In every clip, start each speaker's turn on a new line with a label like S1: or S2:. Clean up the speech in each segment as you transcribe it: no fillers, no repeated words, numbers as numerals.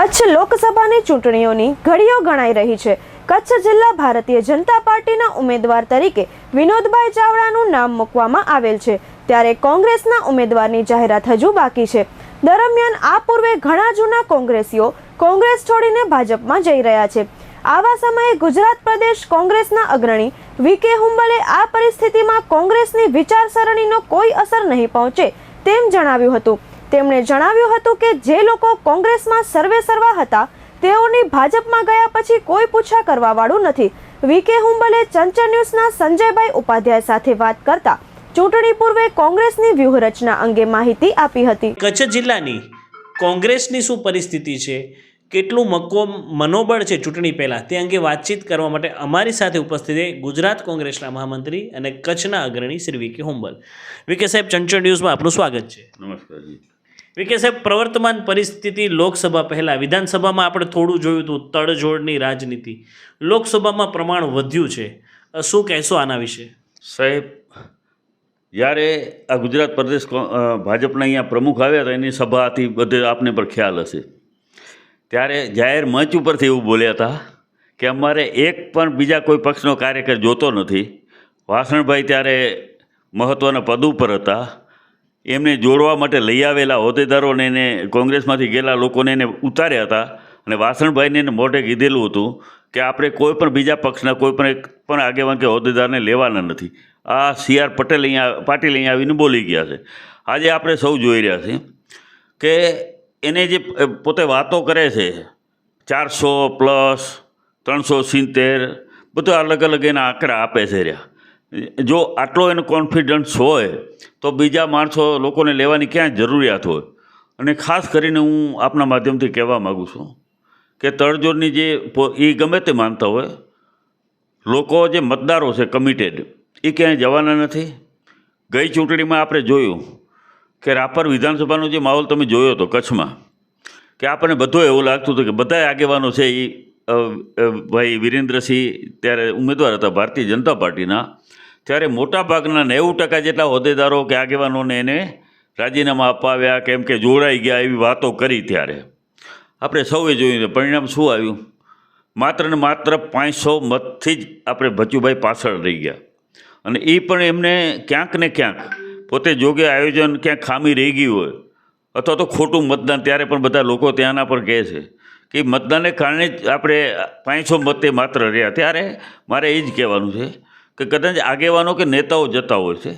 S1: કચ્છ લોકસભાની ચૂંટણીઓની ઘડીઓ ગણાઈ રહી છે। કચ્છ જિલ્લા ભારતીય જનતા પાર્ટીના ઉમેદવાર તરીકે વિનોદભાઈ ચાવડાનું નામ મૂકવામાં આવેલ છે, ત્યારે કોંગ્રેસના ઉમેદવારની જાહેરાત હજુ બાકી છે। દરમિયાન આ પૂર્વે ઘણા જૂના કોંગ્રેસીઓ કોંગ્રેસ છોડીને ભાજપમાં જઈ રહ્યા છે। આવા સમયે ગુજરાત પ્રદેશ કોંગ્રેસના અગ્રણી વી.કે. હુંબલે આ પરિસ્થિતિમાં કોંગ્રેસની વિચારસરણીનો કોઈ અસર નહીં પહોંચે તેમ જણાવ્યું હતું। તેમણે જણાવ્યું હતું કે જે લોકો કોંગ્રેસમાં સર્વેસર્વા હતા તેઓની ભાજપમાં ગયા પછી કોઈ પૂછા કરવા વાળું નથી। વી.કે. હુંબલે ચંચળ ન્યૂઝના સંજયભાઈ ઉપાધ્યાય સાથે વાત કરતા ચૂંટણી પૂર્વે કોંગ્રેસની વ્યૂહરચના અંગે માહિતી આપી હતી।
S2: કચ્છ જિલ્લાની કોંગ્રેસની શું પરિસ્થિતિ છે, કેટલું મનોબળ છે ચૂંટણી પહેલાં, તે અંગે વાતચીત કરવા માટે અમારી સાથે ઉપસ્થિત છે ગુજરાત કોંગ્રેસના મહામંત્રી અને કચ્છના અગ્રણી શ્રી વી.કે. હુંબલ। વી.કે. સાહેબ, ચંચળ ન્યૂઝમાં આપનું સ્વાગત છે।
S3: નમસ્કાર જી।
S2: વી.કે. સાહેબ, પ્રવર્તમાન પરિસ્થિતિ લોકસભા પહેલાં વિધાનસભામાં આપણે થોડું જોયું હતું, તડજોડની રાજનીતિ, લોકસભામાં પ્રમાણ વધ્યું છે, શું કહેશો આના વિશે?
S3: સાહેબ, જ્યારે આ ગુજરાત પ્રદેશ ભાજપના અહીંયા પ્રમુખ આવ્યા હતા, એની સભા હતી, બધે આપને પર ખ્યાલ હશે, ત્યારે જાહેર મંચ ઉપરથી એવું બોલ્યા હતા કે અમારે એક પણ બીજા કોઈ પક્ષનો કાર્યકર જોતો નથી। વાસણભાઈ ત્યારે મહત્ત્વના પદ ઉપર હતા, એમને જોડવા માટે લઈ આવેલા હોદ્દેદારોને એને કોંગ્રેસમાંથી ગયેલા લોકોને એને ઉતાર્યા હતા અને વાસણભાઈને એને મોઢે કીધેલું હતું કે આપણે કોઈ પણ બીજા પક્ષના કોઈ પણ એક પણ આગેવાન કે હોદ્દેદારને લેવાના નથી। આ સી.આર. પાટીલ અહીંયા આવીને બોલી ગયા છે। આજે આપણે સૌ જોઈ રહ્યા છીએ કે એને જે પોતે વાતો કરે છે 400 પ્લસ 370 બધા અલગ અલગ એના આંકડા આપે છે રહ્યા। જો આટલો એનો કોન્ફિડન્સ હોય તો બીજા માણસો લોકોને લેવાની ક્યાં જરૂરિયાત હોય? અને ખાસ કરીને હું આપના માધ્યમથી કહેવા માગું છું કે તડજોડની જે એ ગમે તે માનતા હોય, લોકો જે મતદારો છે કમિટેડ, એ ક્યાંય જવાના નથી। ગઈ ચૂંટણીમાં આપણે જોયું કે રાપર વિધાનસભાનો જે માહોલ તમે જોયો હતો કચ્છમાં, કે આપણને બધું એવું લાગતું હતું કે બધા આગેવાનો છે એ ભાઈ વિરેન્દ્રસિંહ ત્યારે ઉમેદવાર હતા ભારતીય જનતા પાર્ટીના, ત્યારે મોટાભાગના 90% જેટલા હોદ્દેદારો કે આગેવાનોને એને રાજીનામા અપાવ્યા કેમ કે જોડાઈ ગયા એવી વાતો કરી। ત્યારે આપણે સૌએ જોયું પરિણામ શું આવ્યું? માત્ર ને માત્ર 500 મતથી જ આપણે ભચુભાઈ પાછળ રહી ગયા। અને એ પણ એમને ક્યાંક ને ક્યાંક પોતે જોગે આયોજન ક્યાંક ખામી રહી ગઈ હોય અથવા તો ખોટું મતદાન, ત્યારે પણ બધા લોકો ત્યાંના પર કહે છે કે મતદાનને કારણે જ આપણે 500 મતે માત્ર રહ્યા। ત્યારે મારે એ જ કહેવાનું છે કે કદાચ આગેવાનો કે નેતાઓ જતા હોય છે,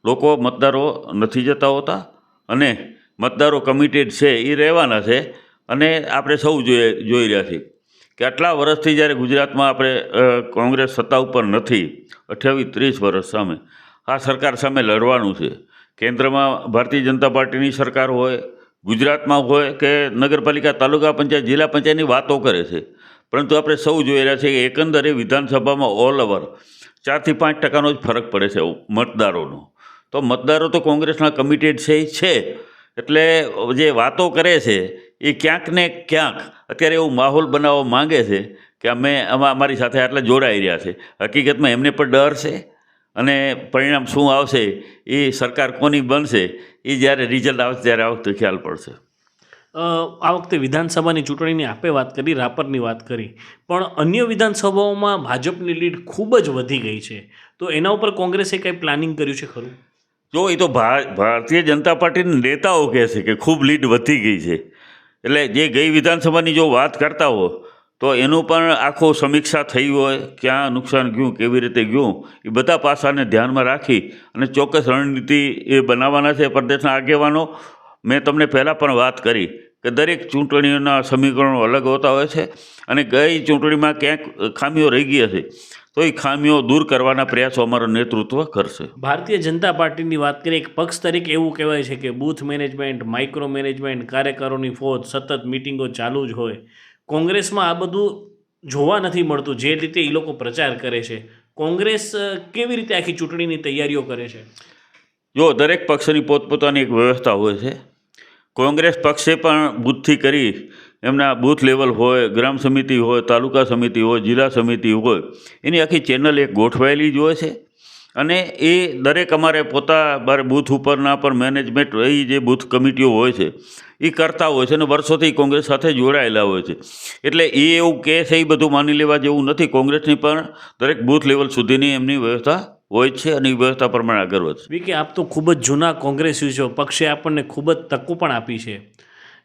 S3: લોકો મતદારો નથી જતા હોતા અને મતદારો કમિટેડ છે એ રહેવાના છે। અને આપણે સૌ જોઈ રહ્યા છીએ કે આટલા વર્ષથી જ્યારે ગુજરાતમાં આપણે કોંગ્રેસ સત્તા ઉપર નથી, 28-30 વર્ષ સામે આ સરકાર સામે લડવાનું છે। કેન્દ્રમાં ભારતીય જનતા પાર્ટીની સરકાર હોય, ગુજરાતમાં હોય કે નગરપાલિકા, તાલુકા પંચાયત, જિલ્લા પંચાયતની વાતો કરે છે, પરંતુ આપણે સૌ જોઈ રહ્યા છીએ કે એકંદરે વિધાનસભામાં ઓલ ઓવર 4 થી 5% જ ફરક પડે છે મતદારોનો। તો મતદારો તો કોંગ્રેસના કમિટેડ છે, એટલે જે વાતો કરે છે એ ક્યાંક ને ક્યાંક અત્યારે એવું માહોલ બનાવવા માંગે છે કે અમારી સાથે આટલા જોડાઈ રહ્યા છે। હકીકતમાં એમને પણ ડર છે અને પરિણામ શું આવશે, એ સરકાર કોની બનશે, એ જ્યારે રિઝલ્ટ આવશે ત્યારે આ વખતે ખ્યાલ પડશે।
S2: આ વખતે વિધાનસભાની ચૂંટણીની આપે વાત કરી, રાપરની વાત કરી, પણ અન્ય વિધાનસભાઓમાં ભાજપની લીડ ખૂબ જ વધી ગઈ છે, તો એના ઉપર કોંગ્રેસે કંઈ પ્લાનિંગ કર્યું છે ખરું?
S3: જો એ તો ભારતીય જનતા પાર્ટીના નેતાઓ કહે છે કે ખૂબ લીડ વધી ગઈ છે, એટલે જે ગઈ વિધાનસભાની જો વાત કરતા હો તો એનું પણ આખો સમીક્ષા થઈ હોય, ક્યાં નુકસાન ગયું, કેવી રીતે ગયું, એ બધા પાસાને ધ્યાનમાં રાખી અને ચોક્કસ રણનીતિ એ બનાવવાના છે પ્રદેશના આગેવાનો। મેં તમને પહેલાં પણ વાત કરી કે દરેક ચૂંટણીઓના સમીકરણો અલગ હોતા હોય છે અને ગઈ ચૂંટણીમાં ક્યાંક ખામીઓ રહી ગઈ હશે તો એ ખામીઓ દૂર કરવાના પ્રયાસો અમારું નેતૃત્વ કરશે।
S2: ભારતીય જનતા પાર્ટીની વાત કરીએ, એક પક્ષ તરીકે એવું કહેવાય છે કે બૂથ મેનેજમેન્ટ, માઇક્રો મેનેજમેન્ટ, કાર્યકરોની ફોજ, સતત મિટિંગો ચાલુ જ હોય। કોંગ્રેસમાં આ બધું જોવા નથી મળતું જે રીતે એ લોકો પ્રચાર કરે છે। કોંગ્રેસ કેવી રીતે આખી ચૂંટણીની તૈયારીઓ કરે છે?
S3: જો દરેક પક્ષની પોતપોતાની એક વ્યવસ્થા હોય છે। કોંગ્રેસ પક્ષે પણ બૂથથી કરી એમના બૂથ લેવલ હોય, ગ્રામ સમિતિ હોય, તાલુકા સમિતિ હોય, જિલ્લા સમિતિ હોય, એની આખી ચેનલ એક ગોઠવાયેલી જ હોય છે અને એ દરેક અમારે બારે બૂથ ઉપરના પર મેનેજમેન્ટ એ જે બૂથ કમિટીઓ હોય છે એ કરતા હોય છે અને વર્ષોથી કોંગ્રેસ સાથે જોડાયેલા હોય છે. એટલે એ એવું કહે છે એ બધું માની લેવા જેવું નથી. કોંગ્રેસની પણ દરેક બૂથ લેવલ સુધીની એમની વ્યવસ્થા હોય છે અને એ વ્યવસ્થા પ્રમાણે આગળ વધશે.
S2: વિકે, આપ તો ખૂબ જ જૂના કોંગ્રેસી છો. પક્ષે આપણને ખૂબ જ તકો પણ આપી છે.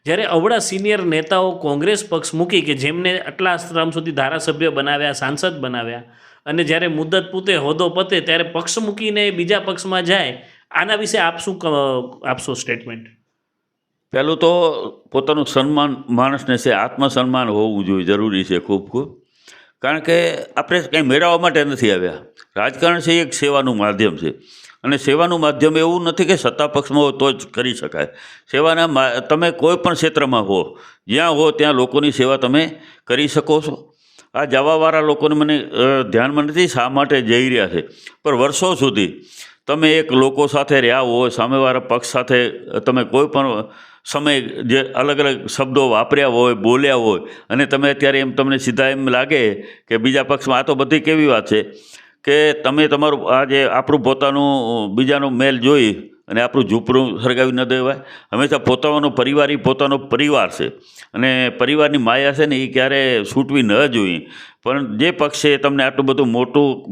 S2: જ્યારે અવળા સિનિયર નેતાઓ કોંગ્રેસ પક્ષ મૂકી કે જેમને આટલા શ્રમ સુધી ધારાસભ્ય બનાવ્યા, સાંસદ બનાવ્યા, અને જ્યારે મુદત પૂતે, હોદ્દો પતે ત્યારે પક્ષ મૂકીને બીજા પક્ષમાં જાય, આના વિશે આપ શું આપશો સ્ટેટમેન્ટ?
S3: પહેલું તો પોતાનું સન્માન માણસને છે, આત્મસન્માન હોવું જોઈએ, જરૂરી છે ખૂબ ખૂબ. કારણ કે આપણે કંઈ મેળવવા માટે નથી આવ્યા. રાજકારણ છે એક સેવાનું માધ્યમ છે અને સેવાનું માધ્યમ એવું નથી કે સત્તા પક્ષમાં હો તો જ કરી શકાય. તમે કોઈ પણ ક્ષેત્રમાં હો, જ્યાં હો ત્યાં લોકોની સેવા તમે કરી શકો છો. આ જવાવાળા લોકોને મને ધ્યાનમાં નથી શા માટે જઈ રહ્યા છે, પણ વર્ષો સુધી તમે એક લોકો સાથે રહ્યા હોય, સામેવાળા પક્ષ સાથે તમે કોઈ પણ સમય જે અલગ અલગ શબ્દો વાપર્યા હોય, બોલ્યા હોય, અને તમે અત્યારે તમને સીધા એમ લાગે કે બીજા પક્ષમાં આ તો બધી કેવી વાત છે કે તમે તમારું આ જે આપણું પોતાનું બીજાનો મેલ જોઈ અને આપણું ઝૂંપડું સળગાવી ન દેવાય. હંમેશા પોતાનો પરિવાર એ પોતાનો પરિવાર છે અને પરિવારની માયા છે ને એ ક્યારે છૂટવી ન જોઈએ. પણ જે પક્ષે તમને આટલું બધું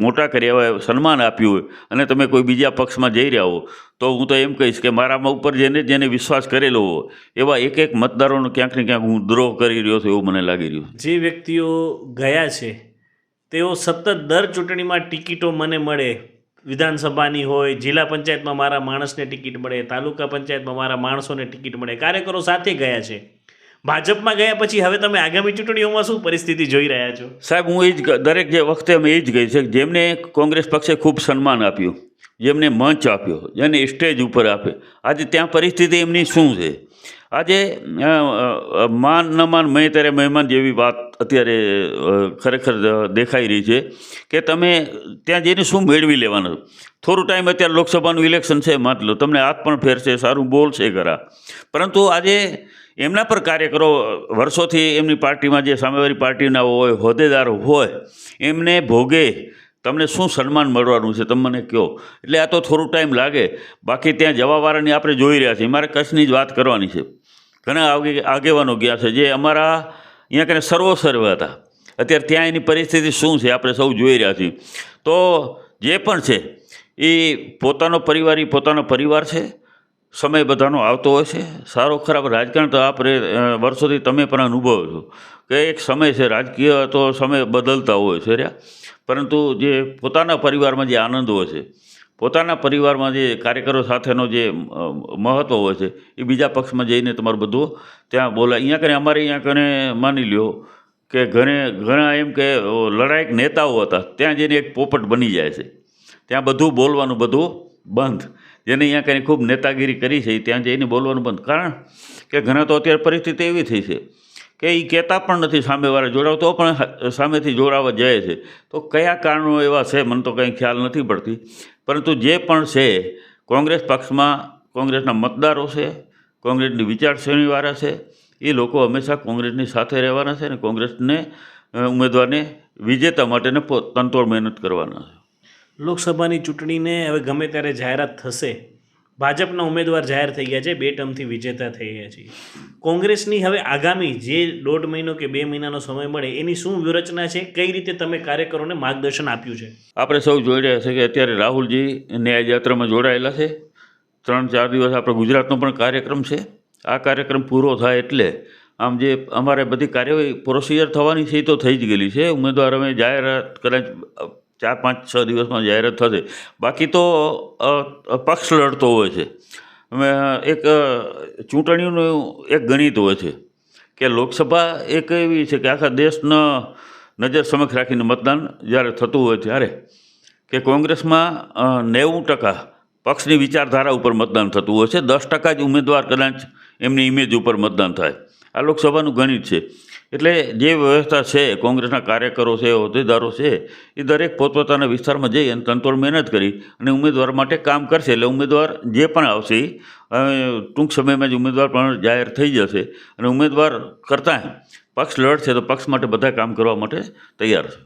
S3: મોટા કર્યા હોય, સન્માન આપ્યું હોય, અને તમે કોઈ બીજા પક્ષમાં જઈ રહ્યા હો, તો હું તો એમ કહીશ કે મારામાં ઉપર જેને વિશ્વાસ કરેલો હોય એવા એક મતદારોનો ક્યાંક ને ક્યાંક હું દ્રોહ કરી રહ્યો છું એવું મને લાગી રહ્યું છે.
S2: જે વ્યક્તિઓ ગયા છે તેઓ સતત દર ચૂંટણીમાં ટિકિટો મને મળે, વિધાનસભાની હોય, જિલ્લા પંચાયતમાં મારા માણસને ટિકિટ મળે, તાલુકા પંચાયતમાં મારા માણસોને ટિકિટ મળે, કાર્યકરો સાથે ગયા છે. ભાજપમાં ગયા પછી હવે તમે આગામી ચૂંટણીઓમાં શું પરિસ્થિતિ જોઈ રહ્યા છો?
S3: સાહેબ, હું એ જ દરેક જે વખતે અમે એ જ કહી છે કે જેમને કોંગ્રેસ પક્ષે ખૂબ સન્માન આપ્યું, જેમને મંચ આપ્યો, જેને સ્ટેજ ઉપર આપે, આજે ત્યાં પરિસ્થિતિ એમની શું છે? આજે માન ન માન મેં ત્યારે મહેમાન જેવી વાત અત્યારે ખરેખર દેખાઈ રહી છે કે તમે ત્યાં જઈને શું મેળવી લેવાનું. થોડું ટાઈમ અત્યારે લોકસભાનું ઇલેક્શન છે, માન લો તમને હાથ પણ ફેરશે, સારું બોલશે ખરા, પરંતુ આજે એમના પર કાર્યકરો વર્ષોથી એમની પાર્ટીમાં જે સામેવાળી પાર્ટીના હોય, હોદ્દેદારો હોય, એમને ભોગે તમને શું સન્માન મળવાનું છે તમે મને કહો. એટલે આ તો થોડું ટાઈમ લાગે. બાકી ત્યાં જવાવાળાની આપણે જોઈ રહ્યા છીએ. મારે કચ્છની જ વાત કરવાની છે. ઘણા આગેવાનો ગયા છે જે અમારા અહીંયા કને સર્વસર્વ હતા. અત્યારે ત્યાં એની પરિસ્થિતિ શું છે આપણે સૌ જોઈ રહ્યા છીએ. તો જે પણ છે એ પોતાનો પરિવાર છે. સમય બધાનો આવતો હોય છે, સારો ખરાબ. રાજકારણ તો આપણે વર્ષોથી તમે પણ અનુભવો છો કે એક સમય છે, રાજકીય તો સમય બદલતા હોય છે રહ્યા, પરંતુ જે પોતાના પરિવારમાં જે આનંદ હોય છે, પોતાના પરિવારમાં જે કાર્યકરો સાથેનો જે મહત્ત્વ હોય છે, એ બીજા પક્ષમાં જઈને તમારું બધું ત્યાં બોલાય. અહીંયા કને અમારે અહીંયા કને માની લ્યો કે ઘણા એમ કે લડાયક નેતાઓ હતા, ત્યાં જઈને એક પોપટ બની જાય છે. ત્યાં બધું બોલવાનું બધું બંધ. જેને અહીંયા કંઈ ખૂબ નેતાગીરી કરી છે ત્યાં જઈને બોલવાનું બંધ. કારણ કે ઘણા તો અત્યારે પરિસ્થિતિ એવી થઈ છે કે એ કહેતા પણ નથી સામેવાળા જોડાવ, તો પણ સામેથી જોડાવા જાય છે. તો કયા કારણો એવા છે મને તો કંઈ ખ્યાલ નથી પડતી. પરંતુ જે પણ છે, કોંગ્રેસ પક્ષમાં કોંગ્રેસના મતદારો છે, કોંગ્રેસની વિચારસરણીવાળા છે, એ લોકો હંમેશા કોંગ્રેસની સાથે રહેવાના છે અને કોંગ્રેસને ઉમેદવારને વિજેતા માટેને તનતોડ મહેનત કરવાના છે.
S2: લોકસભાની ચૂંટણીને હવે ગમે ત્યારે જાહેરાત થશે. ભાજપના ઉમેદવાર જાહેર થઈ ગયા છે, 2 ટર્મથી વિજેતા થઈ ગયા છે. કોંગ્રેસની હવે આગામી જે 1.5 મહિનો કે 2 મહિનાનો સમય મળે એની શું વ્યૂહરચના છે? કઈ રીતે તમે કાર્યકરોને માર્ગદર્શન આપ્યું છે?
S3: આપણે સૌ જોઈ રહ્યા છે કે અત્યારે રાહુલજી ન્યાય યાત્રામાં જોડાયેલા છે. 3-4 દિવસ આપણે ગુજરાતનો પણ કાર્યક્રમ છે. આ કાર્યક્રમ પૂરો થાય એટલે આમ જે અમારે બધી કાર્યવાહી પ્રોસિજર થવાની છે એ તો થઈ જ ગયેલી છે. ઉમેદવાર અમે જાહેરાત કદાચ 4-5-6 દિવસમાં જાહેરાત થશે. બાકી તો પક્ષ લડતો હોય છે. એક ચૂંટણીઓનું એક ગણિત હોય છે કે લોકસભા એક એવી છે કે આખા દેશનો નજર સમક્ષ રાખીને મતદાન જ્યારે થતું હોય ત્યારે કે કોંગ્રેસમાં 90% પક્ષની વિચારધારા ઉપર મતદાન થતું હોય છે, 10% જ ઉમેદવાર કદાચ એમની ઇમેજ ઉપર મતદાન થાય. આ લોકસભાનું ગણિત છે. એટલે જે વ્યવસ્થા છે, કોંગ્રેસના કાર્યકરો છે, હોદ્દેદારો છે, એ દરેક પોતપોતાના વિસ્તારમાં જઈ અને તનતોડ મહેનત કરી અને ઉમેદવાર માટે કામ કરશે. એટલે ઉમેદવાર જે પણ આવશે ટૂંક સમયમાં જ ઉમેદવાર પણ જાહેર થઈ જશે અને ઉમેદવાર કરતાં પક્ષ લડશે તો પક્ષ માટે બધા કામ કરવા માટે તૈયાર છે.